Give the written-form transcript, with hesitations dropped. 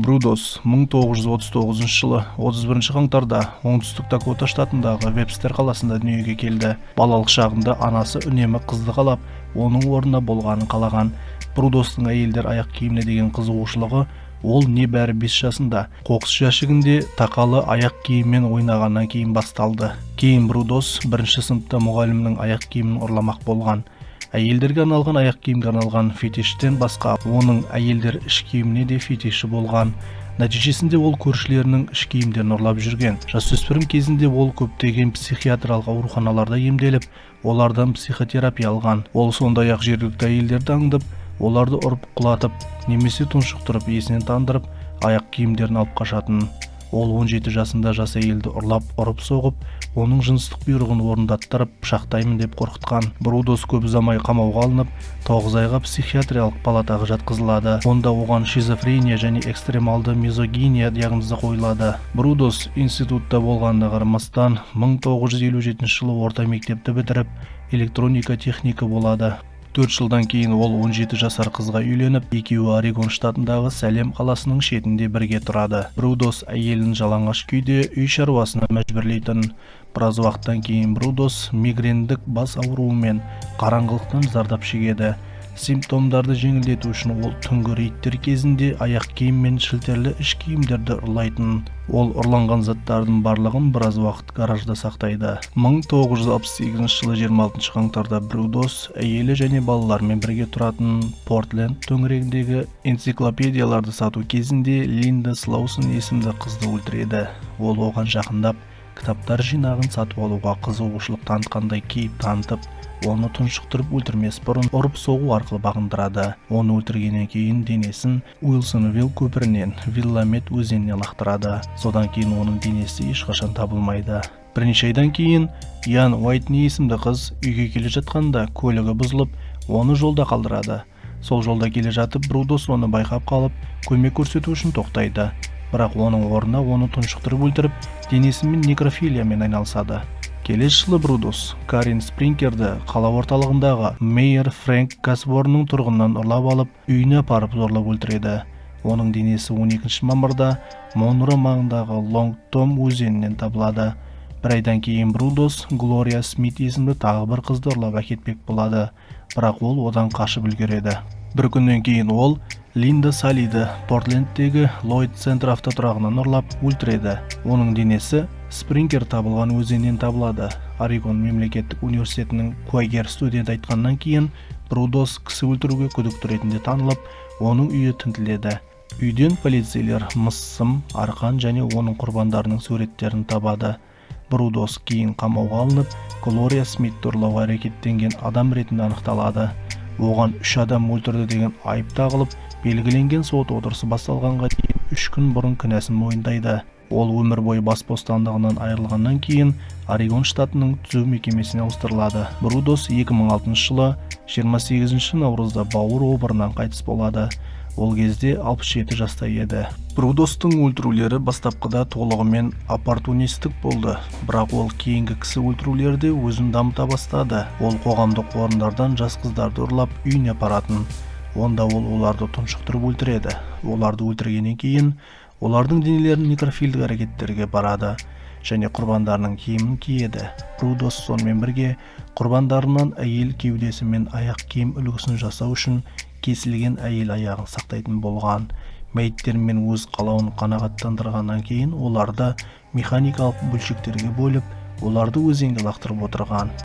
Брудос 1939 жылы 31 қаңтарда оңтүстік Дакота штатындағы Вебстер қаласында дүниеге келді. Балалық шағында анасы үнемі қызды қалап, оның орнына болғанын қалаған. Брудостың әйелдер аяқ киіміне деген қызығушылығы ол небәрі 5 жасында қоқыс жәшігінде тақалы аяқ киіммен ойнағаннан кейін басталды. Кейін Брудос 1-ші сыныпта мұғалімнің аяқ киімін ұрламақ болған. Әйелдерге арналған аяқ киімге арналған фетиштен басқа оның әйелдер іш киіміне де фетиші болған. Нәтижесінде ол көршілерінің іш киімдерін ұрлап жүрген. Жасөспірім кезінде ол көптеген психиатриялық ауруханаларда емделіп, олардан психотерапия алған. Ол сондай-ақ жергілікті әйелдерді аңдып, оларды ұрып құлатып, немесе тұншықтырып, есінен тандырып, аяқ киімдерін алып қашатын. Ол 17 жасында жас әйелді ұрлап, ұрып соғып, оның жыныстық бұйрығын орындаттырып, пышақтаймын деп қорқытқан. Брудос көп ұзамай қамауға алынып, 9 айға психиатриялық палатаға жатқызылады. Онда оған шизофрения және экстремалды мизогиния диагнозы қойылады. Брудос институтта болғанына қарамастан 1957 жылы орта мектепті бітіріп, электроника техника болады. 4 жылдан кейін ол 17 жасар қызға үйленіп, екеуі Орегон штатындағы Сәлем қаласының шетінде бірге тұрады. Брудос әйелін жалаңаш күйде үй шаруасына мәжбүрлейтін. Біраз уақыттан кейін Брудос мигрендік бас ауруымен қараңғылықтан зардап шегеді. Симптомдарды жеңілдету үшін ол түнгі рейдтер кезінде аяқ киім мен шілтерлі іш киімдерді ұрлайтын. Ол ұрланған заттардың барлығын біраз уақыт гаражда сақтайды. 1968 жылы 26 қаңтарда Брудос әйелі және балалармен бірге тұратын Портленд төңірегіндегі энциклопедияларды сату кезінде Линда Слоусон есімді қызды өлтіреді. Ол оған жақындап, кітаптар жинағын сатып алуға қызығушылық танытқандай кейіп танытып, оны тұншықтырып өлтірмес бұрын ұрып соғу арқылы бағындырады. Оны өлтіргеннен кейін денесін Уилсонвилл көпірінен Вилламет өзеніне лақтырады. Содан кейін оның денесі ешқашан табылмайды. Бірнеше айдан кейін Ян Уайтни есімді қыз үйге келе жатқанда көлігі бұзылып, оны жолда қалдырады. Сол жолда келе жатып, Брудос оны байқап қалып, көмек көрсету үшін тоқтайды. Бірақ оның орнына оны тұншықтырып өлтіріп, денесімен некрофилиямен айналысады. Келесі жылы Брудос Карин Спрингерді қала орталығындағы Мейер Фрэнк кәсіпорнының тұрғынынан ұрлап алып, үйіне апарып зорлап өлтіреді. Оның денесі 12 мамырда Монро маңындағы Лонг Том өзенінен табылады. Бір айдан кейін Брудос Глория Смит есімді тағы бір қызды ұрлап әкетпек болады, бірақ ол одан қашып үлгереді. Бір күннен кейін ол Линда Салиді Портлендтегі Ллойд Центр автотұрағынан ұрлап өлтіреді. Оның денесі Спрингер табылған өзеннен табылады. Орегон мемлекеттік университетінің куәгер студент айтқаннан кейін Брудос кісі өлтіруге күдікті ретінде танылып, оның үйі тінтіледі. Үйден полицейлер мыс сым, арқан және оның құрбандарының суреттерін табады. Брудос кейін қамауға алынып, Глория Смитті ұрлауға әрекеттенген адам ретінде анықталады. Оған 3 адам өлтірді деген айып тағылып, белгіленген сот отырысы басталғанға дейін 3 күн бұрын кінәсін мойындайды. Ол өмір бойы бас бостандығынан айырылғаннан кейін Орегон штатының түзеу мекемесіне ауыстырылады. Брудос 2006 жылы 28 наурызда бауыр обырынан қайтыс болады. Ол кезде 67 жаста еді. Брудостың өлтірулері бастапқыда толығымен оппортунистік болды, бірақ ол кейінгі кісі өлтірулерде өзін дамыта бастады. Ол қоғамдық орындардан жас қыздарды ұрлап үйіне апаратын. Онда ол оларды тұншықтырып өлтіреді. Оларды өлтіргеннен кейін олардың денелерін некрофилдік әрекеттерге барады және құрбандарының киімін киеді. Брудос сонымен бірге құрбандарынан әйел кеудесі мен аяқ киім үлгісін жасау үшін кесілген әйел аяғын сақтайтын болған. Мәйіттермен өз қалауын қанағаттандырғаннан кейін оларды механикалық бөлшектерге бөліп, оларды өзенге лақтырып отырған.